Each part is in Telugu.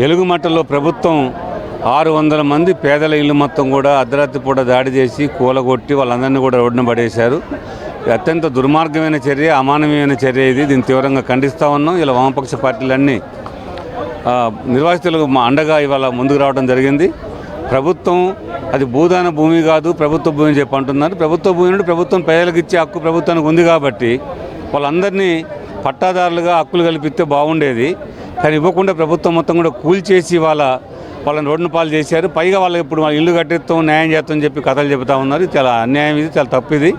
ఎలుగుమట్టలో ప్రభుత్వం 600 మంది పేదల ఇల్లు మొత్తం కూడా అర్ధరాత్రి పూట దాడి చేసి కూలగొట్టి వాళ్ళందరినీ కూడా రోడ్డున పడేశారు. అత్యంత దుర్మార్గమైన చర్య, అమానవీయమైన చర్య ఇది. దీన్ని తీవ్రంగా ఖండిస్తూ ఉన్నాం. ఇలా వామపక్ష పార్టీలన్నీ నిర్వాసితులకు అండగా ఇవాళ ముందుకు రావడం జరిగింది. ప్రభుత్వం అది భూదాన భూమి కాదు, ప్రభుత్వ భూమి అని చెప్పి అంటున్నారు. ప్రభుత్వ భూమి నుండి ప్రభుత్వం ప్రజలకు ఇచ్చే హక్కు ప్రభుత్వానికి ఉంది కాబట్టి వాళ్ళందరినీ పట్టాదారులుగా హక్కులు కల్పిస్తే బాగుండేది. కానీ ఇవ్వకుండా ప్రభుత్వం మొత్తం కూడా కూల్చేసి వాళ్ళని రోడ్డున పాలు చేశారు. పైగా వాళ్ళకి ఇప్పుడు వాళ్ళ ఇల్లు కట్టిస్తాం, న్యాయం చేస్తామని చెప్పి కథలు చెబుతూ ఉన్నారు. చాలా అన్యాయం ఇది, చాలా తప్పు ఇది.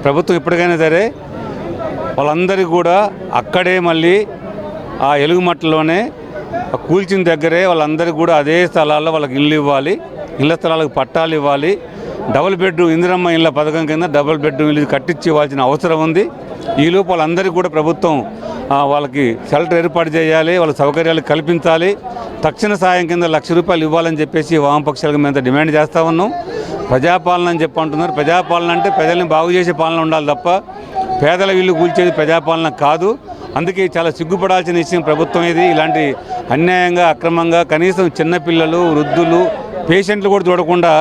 ప్రభుత్వం ఇప్పటికైనా సరే వాళ్ళందరికీ కూడా అక్కడే మళ్ళీ ఆ ఎలుగుమట్టలోనే కూల్చిన దగ్గరే వాళ్ళందరికీ కూడా అదే స్థలాల్లో వాళ్ళకి ఇల్లు ఇవ్వాలి, ఇళ్ల స్థలాలకు పట్టాలు ఇవ్వాలి. డబుల్ బెడ్రూమ్ ఇందిరమ్మ ఇళ్ళ పథకం కింద డబుల్ బెడ్రూమ్ ఇల్లు కట్టించి ఇవ్వాల్సిన అవసరం ఉంది. ఈలోపు వాళ్ళందరికీ కూడా ప్రభుత్వం వాళ్ళకి షెల్టర్ ఏర్పాటు చేయాలి, వాళ్ళ సౌకర్యాలు కల్పించాలి. తక్షణ సాయం కింద ₹1,00,000 ఇవ్వాలని చెప్పేసి వామపక్షాలకు మేము డిమాండ్ చేస్తూ ఉన్నాం. ప్రజాపాలన అని చెప్పి అంటున్నారు. ప్రజాపాలన అంటే ప్రజల్ని బాగు చేసే పాలన ఉండాలి తప్ప పేదల ఇల్లు కూల్చేది ప్రజాపాలన కాదు. అందుకే చాలా సిగ్గుపడాల్సిన విషయం ప్రభుత్వం ఇది. ఇలాంటి అన్యాయంగా, అక్రమంగా కనీసం చిన్నపిల్లలు, వృద్ధులు, పేషెంట్లు కూడా చూడకుండా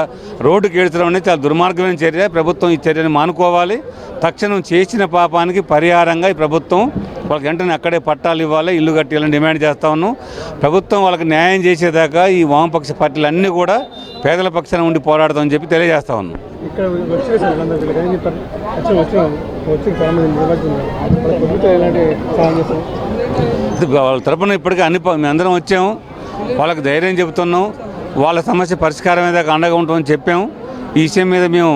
రోడ్డుకి ఏడ్చడం అనేది చాలా దుర్మార్గమైన చర్య. ప్రభుత్వం ఈ చర్యను మానుకోవాలి. తక్షణం చేసిన పాపానికి పరిహారంగా ఈ ప్రభుత్వం వాళ్ళకి వెంటనే అక్కడే పట్టాలు ఇవ్వాలి, ఇల్లు కట్టాలని డిమాండ్ చేస్తూ ఉన్నాం. ప్రభుత్వం వాళ్ళకి న్యాయం చేసేదాకా ఈ వామపక్ష పార్టీలు అన్నీ కూడా పేదల పక్షాన ఉండి పోరాడతామని చెప్పి తెలియజేస్తా ఉన్నాం. వాళ్ళ తరపున ఇప్పటికీ మేము అందరం వచ్చాము, వాళ్ళకి ధైర్యం చెబుతున్నాం. వాళ్ళ సమస్య పరిష్కారం మీద అండగా ఉంటామని చెప్పాము. ఈ విషయం మీద మేము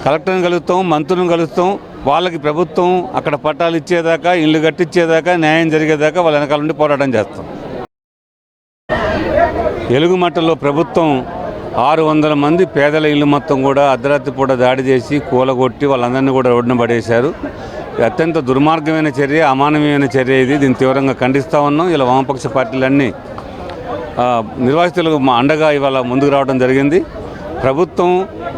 కలెక్టర్ని కలుస్తాం, మంత్రులను కలుస్తాం. వాళ్ళకి ప్రభుత్వం అక్కడ పట్టాలు ఇచ్చేదాకా, ఇల్లు కట్టించేదాకా, న్యాయం జరిగేదాకా వాళ్ళ వెనకాల నుండి పోరాటం చేస్తాం. ఎలుగుమట్టలో ప్రభుత్వం 600 మంది పేదల ఇల్లు మొత్తం కూడా అర్ధరాత్రి పూట దాడి చేసి కూలగొట్టి వాళ్ళందరినీ కూడా రోడ్డున పడేశారు. అత్యంత దుర్మార్గమైన చర్య, అమానవీయమైన చర్య ఇది. దీన్ని తీవ్రంగా ఖండిస్తూ ఉన్నాం. ఇలా వామపక్ష పార్టీలన్నీ నిర్వాసితులకు అండగా ఇవాళ ముందుకు రావడం జరిగింది. ప్రభుత్వం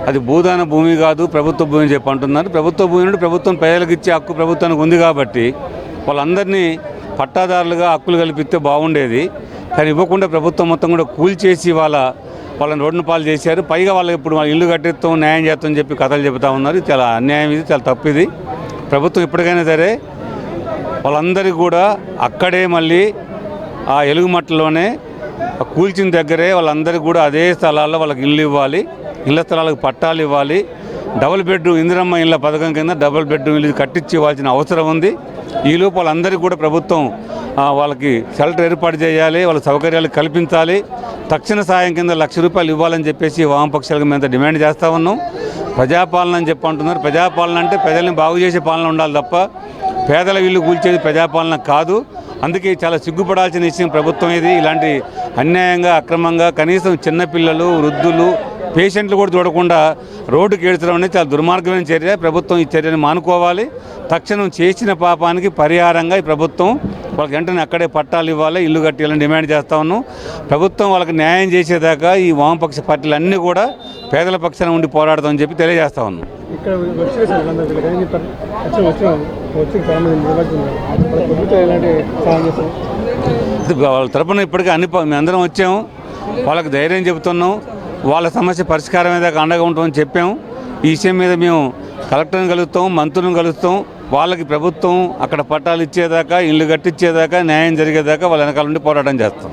అది భూదాన భూమి కాదు, ప్రభుత్వ భూమి అని చెప్పి అంటున్నారు. ప్రభుత్వ భూమి నుండి ప్రభుత్వం ప్రజలకు ఇచ్చే హక్కు ప్రభుత్వానికి ఉంది కాబట్టి వాళ్ళందరినీ పట్టాదారులుగా హక్కులు కల్పిస్తే బాగుండేది. కానీ ఇవ్వకుండా ప్రభుత్వం మొత్తం కూడా కూల్చేసి వాళ్ళని రోడ్డున పాలు చేశారు. పైగా వాళ్ళకి ఇప్పుడు వాళ్ళ ఇల్లు కట్టిస్తాం, న్యాయం చేస్తామని చెప్పి కథలు చెబుతూ ఉన్నారు. చాలా అన్యాయం ఇది, చాలా తప్పు ఇది. ప్రభుత్వం ఇప్పటికైనా సరే వాళ్ళందరికీ కూడా అక్కడే మళ్ళీ ఆ ఎలుగుమట్టలోనే కూల్చిన దగ్గరే వాళ్ళందరికీ కూడా అదే స్థలాల్లో వాళ్ళకి ఇల్లు ఇవ్వాలి, ఇళ్ల స్థలాలకు పట్టాలు ఇవ్వాలి. డబుల్ బెడ్రూమ్ ఇందిరమ్మ ఇళ్ళ పథకం కింద డబుల్ బెడ్రూమ్ ఇల్లు కట్టించి ఇవ్వాల్సిన అవసరం ఉంది. ఈలోపు వాళ్ళందరికీ కూడా ప్రభుత్వం వాళ్ళకి షెల్టర్ ఏర్పాటు చేయాలి, వాళ్ళ సౌకర్యాలు కల్పించాలి. తక్షణ సాయం కింద ₹1,00,000 ఇవ్వాలని చెప్పేసి వామపక్షాలకు మేము డిమాండ్ చేస్తూ ఉన్నాం. ప్రజాపాలన అని చెప్పి అంటున్నారు. ప్రజాపాలన అంటే ప్రజల్ని బాగు చేసే పాలన ఉండాలి తప్ప పేదల ఇల్లు కూల్చేది ప్రజాపాలన కాదు. అందుకే చాలా సిగ్గుపడాల్సిన విషయం ప్రభుత్వం ఇది. ఇలాంటి అన్యాయంగా, అక్రమంగా కనీసం చిన్నపిల్లలు, వృద్ధులు, పేషెంట్లు కూడా చూడకుండా రోడ్డుకి ఏడ్చడం అనేది చాలా దుర్మార్గమైన చర్య. ప్రభుత్వం ఈ చర్యను మానుకోవాలి. తక్షణం చేసిన పాపానికి పరిహారంగా ఈ ప్రభుత్వం వాళ్ళకి వెంటనే అక్కడే పట్టాలు ఇవ్వాలి, ఇల్లు కట్టాలని డిమాండ్ చేస్తూ ఉన్నాం. ప్రభుత్వం వాళ్ళకి న్యాయం చేసేదాకా ఈ వామపక్ష పార్టీలు అన్నీ కూడా పేదల పక్షాన ఉండి పోరాడతామని చెప్పి తెలియజేస్తా ఉన్నాం. వాళ్ళ తరపున ఇప్పటికీ మేము అందరం వచ్చాము, వాళ్ళకి ధైర్యం చెబుతున్నాం. వాళ్ళ సమస్య పరిష్కారం మీద అండగా ఉంటామని చెప్పాము. ఈ విషయం మీద మేము కలెక్టర్ని కలుస్తాం, మంత్రులను కలుస్తాం. వాళ్ళకి ప్రభుత్వం అక్కడ పట్టాలు ఇచ్చేదాకా, ఇల్లు కట్టించేదాకా, న్యాయం జరిగేదాకా వాళ్ళ వెనకాల నుండి పోరాటం చేస్తాం.